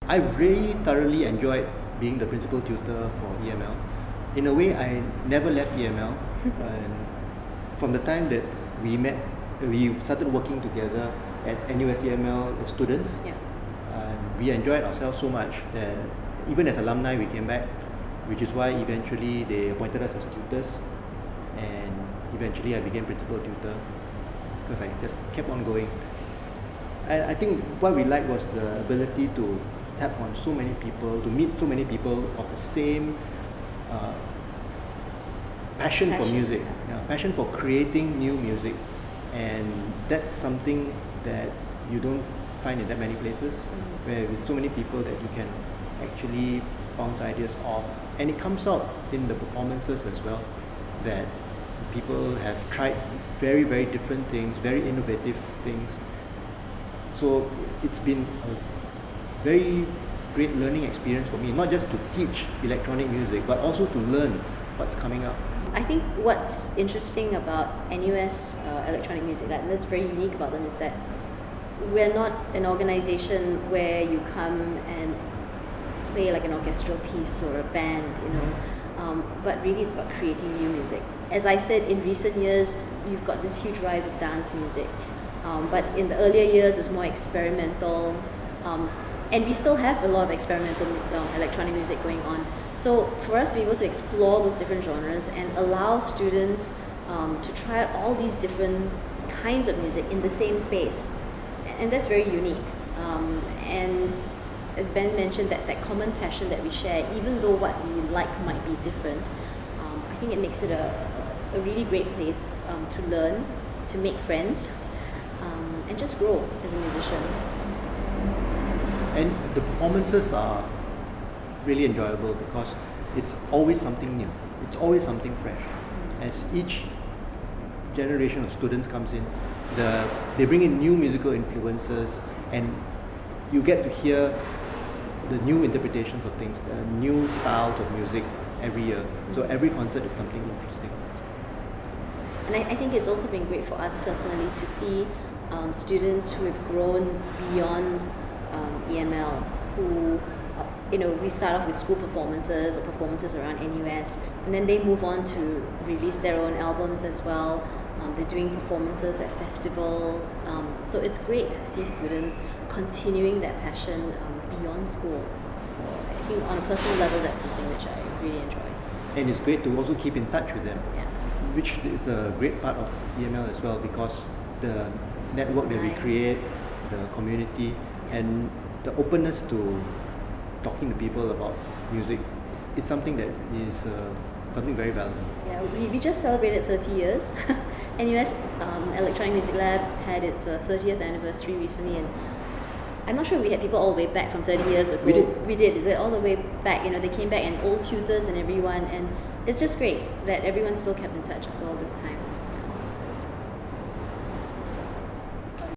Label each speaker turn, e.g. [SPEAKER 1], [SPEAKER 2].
[SPEAKER 1] I really thoroughly enjoyed being the principal tutor for EML. In a way, I never left EML. And from the time that we met, we started working together at NUS EML as students.
[SPEAKER 2] Yeah.
[SPEAKER 1] We enjoyed ourselves so much that even as alumni, we came back, which is why eventually they appointed us as tutors, and eventually I became principal tutor because I just kept on going. And I think what we liked was the ability to tap on so many people, to meet so many people of the same passion for music, passion for creating new music, and that's something that you don't find in that many places, where with so many people that you can actually bounce ideas off, and it comes out in the performances as well, that people have tried very, very different things, very innovative things. So it's been a very great learning experience for me, not just to teach electronic music, but also to learn what's coming up.
[SPEAKER 2] I think what's interesting about NUS Electronic Music Lab, and that's very unique about them, is that we're not an organization where you come and play like an orchestral piece or a band, but really it's about creating new music. As I said, in recent years, you've got this huge rise of dance music, but in the earlier years it was more experimental, and we still have a lot of experimental electronic music going on. So for us to be able to explore those different genres and allow students to try out all these different kinds of music in the same space, and that's very unique. And as Ben mentioned, that common passion that we share, even though what we like might be different, I think it makes it a really great place to learn, to make friends, and just grow as a musician.
[SPEAKER 1] And the performances are really enjoyable because it's always something new. It's always something fresh. As each generation of students comes in, they bring in new musical influences, and you get to hear the new interpretations of things, new styles of music every year. So every concert is something interesting.
[SPEAKER 2] And I think it's also been great for us personally to see students who have grown beyond EML, who we start off with school performances or performances around NUS, and then they move on to release their own albums as well. They're doing performances at festivals. So it's great to see students continuing that passion beyond school. So I think on a personal level, that's something which I really enjoy.
[SPEAKER 1] And it's great to also keep in touch with them,
[SPEAKER 2] Yeah.
[SPEAKER 1] which is a great part of EML as well, because the network that we create, the community, and the openness to talking to people about music is something that is something very valuable.
[SPEAKER 2] Yeah, we just celebrated 30 years. NUS Electronic Music Lab had its 30th anniversary recently, and I'm not sure we had people all the way back from 30 years ago. We did. Is it all the way back? They came back, and old tutors and everyone, and it's just great that everyone still kept in touch after all this time.